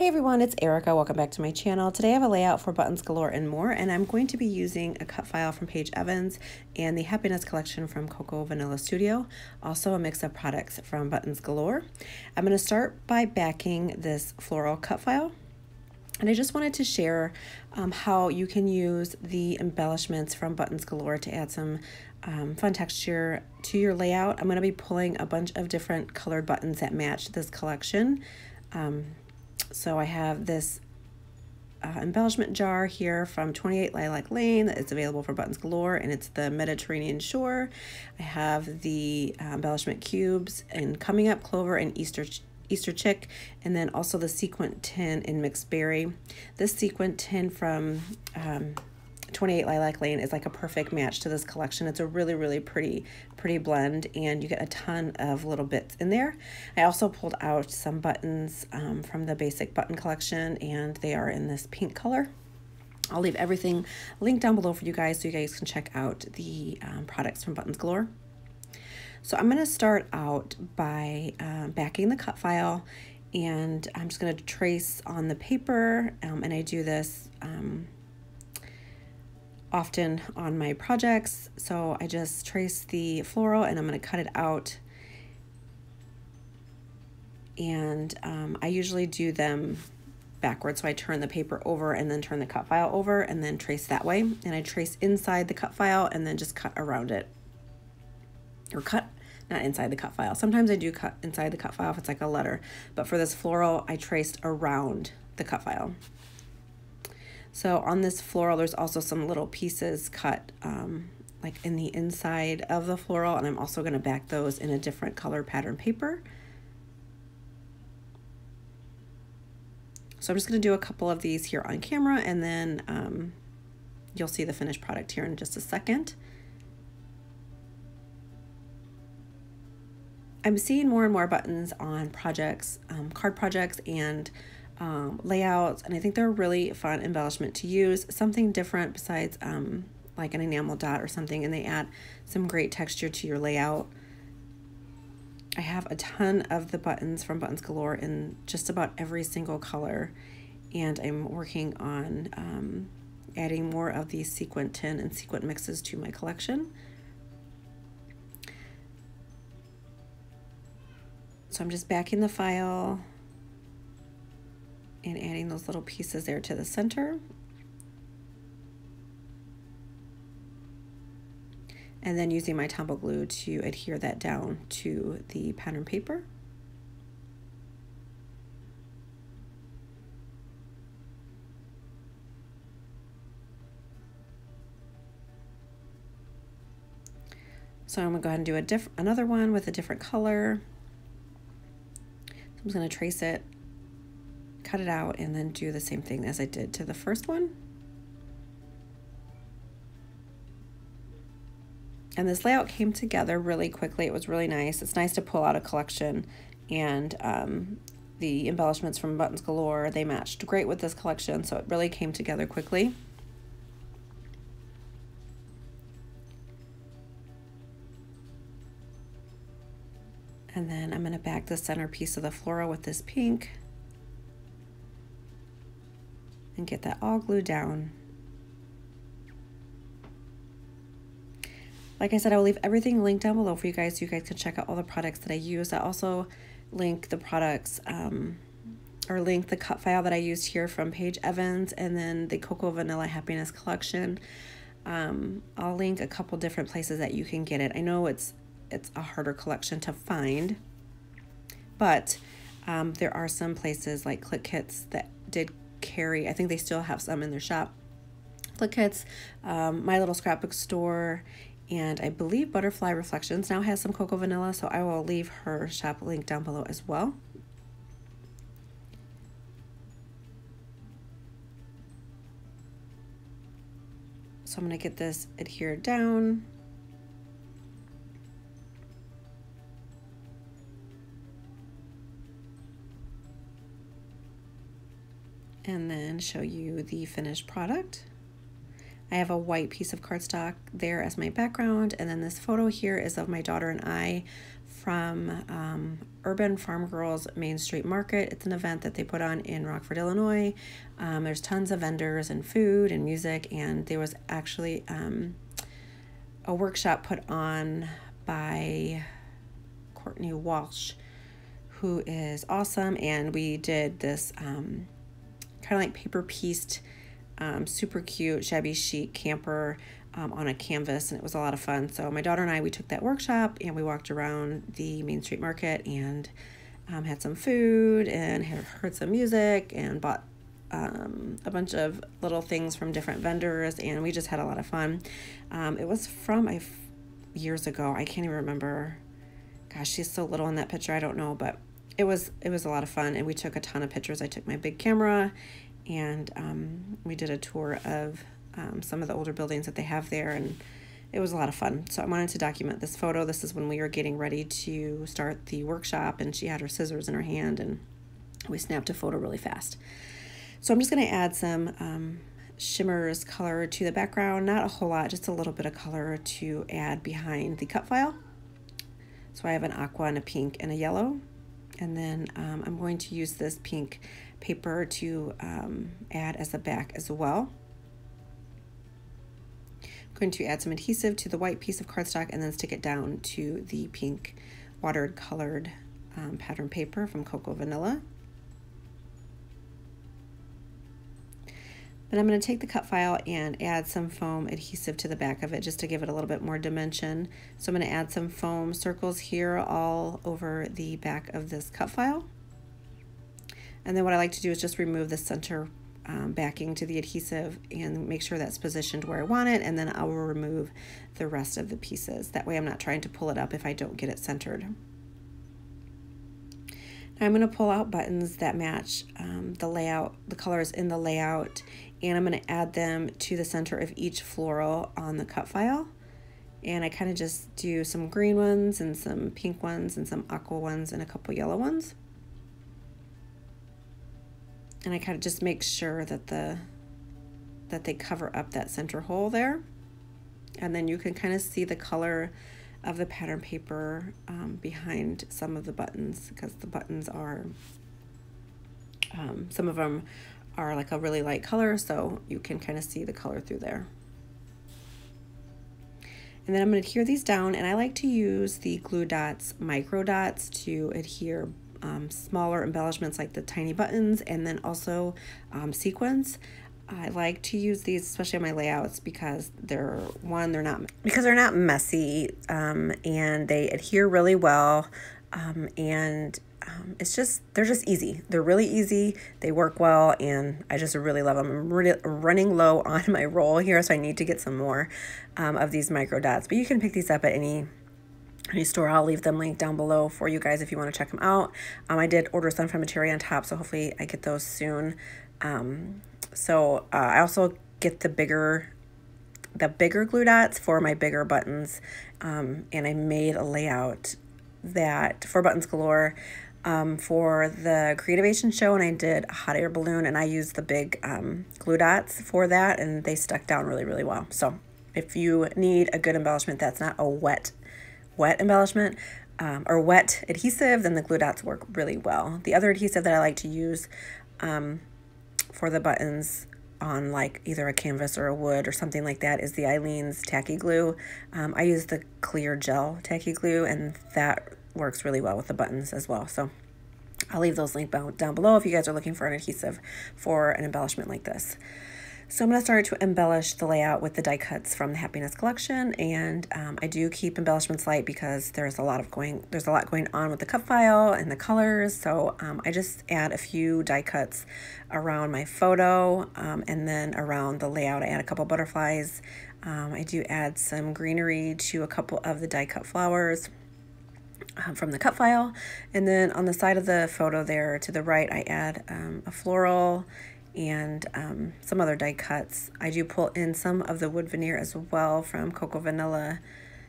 Hey everyone, it's Erica. Welcome back to my channel. Today I have a layout for Buttons Galore and more, and I'm going to be using a cut file from Paige Evans and the Happiness collection from Cocoa Vanilla Studio, also a mix of products from Buttons Galore. I'm going to start by backing this floral cut file, and I just wanted to share how you can use the embellishments from Buttons Galore to add some fun texture to your layout. I'm going to be pulling a bunch of different colored buttons that match this collection. So I have this embellishment jar here from 28 Lilac Lane that is available for Buttons Galore, and it's the Mediterranean Shore. I have the embellishment cubes and Coming Up Clover and Easter Chick, and then also the sequin tin in Mixed Berry. This sequin tin from 28 Lilac Lane is like a perfect match to this collection. It's a really pretty blend, and you get a ton of little bits in there. I also pulled out some buttons from the basic button collection, and they are in this pink color. I'll leave everything linked down below for you guys so you guys can check out the products from Buttons Galore. So I'm going to start out by backing the cut file, and I'm just going to trace on the paper, and I do this often on my projects. So I just trace the floral and I'm going to cut it out, and I usually do them backwards. So I turn the paper over and then turn the cut file over and then trace that way, and I trace inside the cut file and then just cut around it, or cut not inside the cut file. Sometimes I do cut inside the cut file if it's like a letter, but for this floral I traced around the cut file. So on this floral, there's also some little pieces cut like in the inside of the floral, and I'm also going to back those in a different color pattern paper. So I'm just going to do a couple of these here on camera, and then you'll see the finished product here in just a second. I'm seeing more and more buttons on projects, card projects, and layouts, and I think they're a really fun embellishment to use, something different besides like an enamel dot or something, and they add some great texture to your layout. I have a ton of the buttons from Buttons Galore in just about every single color, and I'm working on adding more of these sequin tin and sequin mixes to my collection. So I'm just backing the file and adding those little pieces there to the center. And then using my tumble glue to adhere that down to the pattern paper. So I'm gonna go ahead and do another one with a different color. So I'm just gonna trace it, cut it out, and then do the same thing as I did to the first one. And this layout came together really quickly. It was really nice. It's nice to pull out a collection, and the embellishments from Buttons Galore, they matched great with this collection, so it really came together quickly. And then I'm going to back the center piece of the floral with this pink and get that all glued down. Like I said, I will leave everything linked down below for you guys so you guys can check out all the products that I use. I also link the products or link the cut file that I used here from Paige Evans, and then the Cocoa Vanilla Happiness collection. I'll link a couple different places that you can get it. I know it's a harder collection to find, but there are some places like Click Kits that did carry, I think they still have some in their shop. Click Kits, My Little Scrapbook store, and I believe Butterfly Reflections now has some Cocoa Vanilla, so I will leave her shop link down below as well. So I'm going to get this adhered down. And then show you the finished product. I have a white piece of cardstock there as my background, and then this photo here is of my daughter and I from Urban Farm Girls Main Street Market. It's an event that they put on in Rockford, Illinois. There's tons of vendors and food and music, and there was actually a workshop put on by Courtney Walsh, who is awesome, and we did this kind of like paper pieced, super cute shabby chic camper on a canvas, and it was a lot of fun. So my daughter and I, we took that workshop and we walked around the Main Street Market and had some food and heard some music and bought a bunch of little things from different vendors, and we just had a lot of fun. It was from years ago. I can't even remember. Gosh, she's so little in that picture. I don't know, but it was a lot of fun, and we took a ton of pictures. I took my big camera, and we did a tour of some of the older buildings that they have there, and it was a lot of fun. So I wanted to document this photo. This is when we were getting ready to start the workshop, and she had her scissors in her hand, and we snapped a photo really fast. So I'm just going to add some shimmers color to the background, not a whole lot, just a little bit of color to add behind the cut file. So I have an aqua and a pink and a yellow, and then I'm going to use this pink paper to add as a back as well. I'm going to add some adhesive to the white piece of cardstock and then stick it down to the pink watered colored pattern paper from Cocoa Vanilla. Then I'm going to take the cut file and add some foam adhesive to the back of it just to give it a little bit more dimension. So I'm going to add some foam circles here all over the back of this cut file. And then what I like to do is just remove the center backing to the adhesive and make sure that's positioned where I want it, and then I will remove the rest of the pieces. That way I'm not trying to pull it up if I don't get it centered. Now I'm going to pull out buttons that match the layout, the colors in the layout, and I'm going to add them to the center of each floral on the cut file. And I kind of just do some green ones and some pink ones and some aqua ones and a couple yellow ones. And I kind of just make sure that they cover up that center hole there. And then you can kind of see the color of the pattern paper behind some of the buttons, because the buttons are, some of them are like a really light color, so you can kind of see the color through there. And then I'm going to adhere these down, and I like to use the glue dots, micro dots, to adhere smaller embellishments like the tiny buttons, and then also sequins. I like to use these, especially on my layouts, because they're not messy, and they adhere really well, and they're just easy. They're really easy. They work well, and I just really love them. I'm really running low on my roll here, so I need to get some more of these micro dots. But you can pick these up at any store. I'll leave them linked down below for you guys if you want to check them out. I did order some from a Cherry on Top, so hopefully I get those soon. I also get the bigger glue dots for my bigger buttons, and I made a layout that for Buttons Galore for the Creativation show, and I did a hot air balloon, and I used the big glue dots for that, and they stuck down really, really well. So if you need a good embellishment that's not a wet embellishment or wet adhesive, then the glue dots work really well. The other adhesive that I like to use for the buttons on like either a canvas or a wood or something like that is the Eileen's tacky glue. I use the clear gel tacky glue, and that works really well with the buttons as well. So I'll leave those linked down below if you guys are looking for an adhesive for an embellishment like this. So I'm going to start to embellish the layout with the die cuts from the Happiness collection, and I do keep embellishments light because there's a lot going on with the cut file and the colors. So I just add a few die cuts around my photo, and then around the layout I add a couple butterflies. I do add some greenery to a couple of the die cut flowers from the cut file, and then on the side of the photo there to the right I add a floral and some other die cuts. I do pull in some of the wood veneer as well from Cocoa Vanilla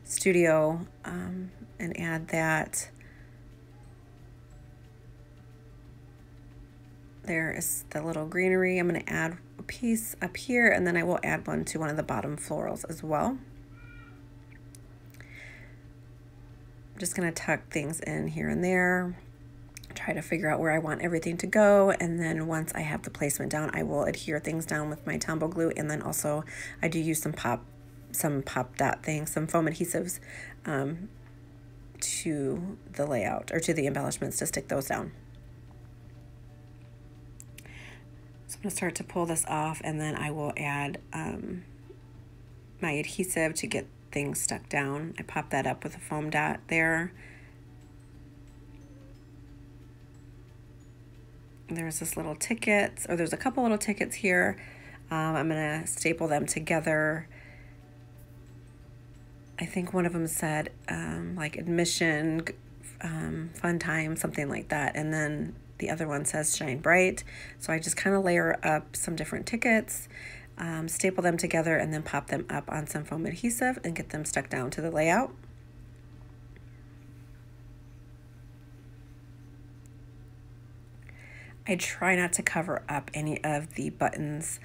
Studio, and add that. There is the little greenery. I'm going to add a piece up here, and then I will add one to one of the bottom florals as well. just gonna tuck things in here and there, try to figure out where I want everything to go, and then once I have the placement down, I will adhere things down with my Tombow glue, and then also I do use some pop dot things, some foam adhesives to the layout, or to the embellishments, to stick those down. So I'm gonna start to pull this off, and then I will add my adhesive to get things stuck down. I pop that up with a foam dot there. There's this little ticket, or there's a couple little tickets here. I'm gonna staple them together. I think one of them said like admission, fun time, something like that. And then the other one says shine bright. So I just kind of layer up some different tickets, staple them together, and then pop them up on some foam adhesive and get them stuck down to the layout. I try not to cover up any of the buttons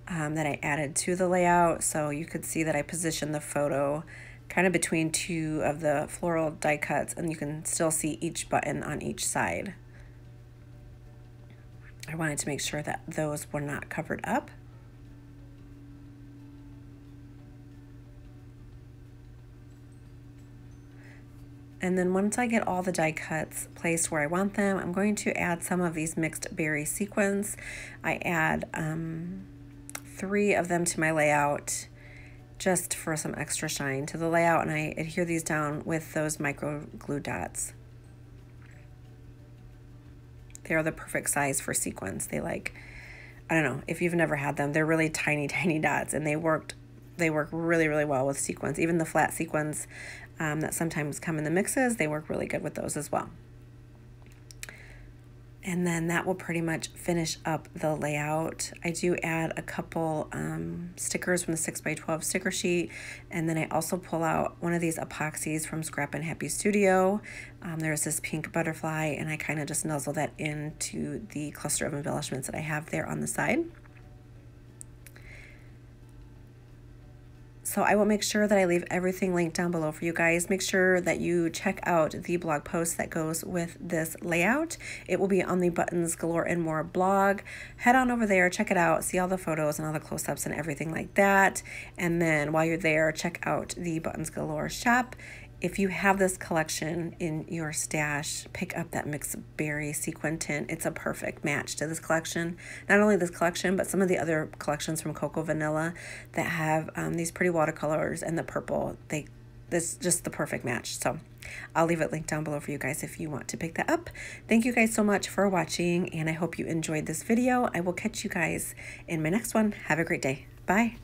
that I added to the layout. So you could see that I positioned the photo kind of between two of the floral die cuts, and you can still see each button on each side. I wanted to make sure that those were not covered up. And then once I get all the die cuts placed where I want them, I'm going to add some of these mixed berry sequins. I add 3 of them to my layout just for some extra shine to the layout, and I adhere these down with those micro glue dots. They are the perfect size for sequins. They I don't know, if you've never had them, they're really tiny, tiny dots, and they work really, really well with sequins. Even the flat sequins that sometimes come in the mixes, they work really good with those as well. And then that will pretty much finish up the layout. I do add a couple stickers from the 6x12 sticker sheet, and then I also pull out one of these epoxies from Scrap and Happy Studio. There's this pink butterfly, and I kind of just nuzzle that into the cluster of embellishments that I have there on the side. So I will make sure that I leave everything linked down below for you guys. Make sure that you check out the blog post that goes with this layout. It will be on the Buttons Galore and More blog. Head on over there, check it out, see all the photos and all the close-ups and everything like that. And then while you're there, check out the Buttons Galore shop. If you have this collection in your stash, pick up that mixed berry sequin tint. It's a perfect match to this collection. Not only this collection, but some of the other collections from Cocoa Vanilla that have these pretty watercolors and the purple. This is just the perfect match. So I'll leave it linked down below for you guys if you want to pick that up. Thank you guys so much for watching, and I hope you enjoyed this video. I will catch you guys in my next one. Have a great day. Bye.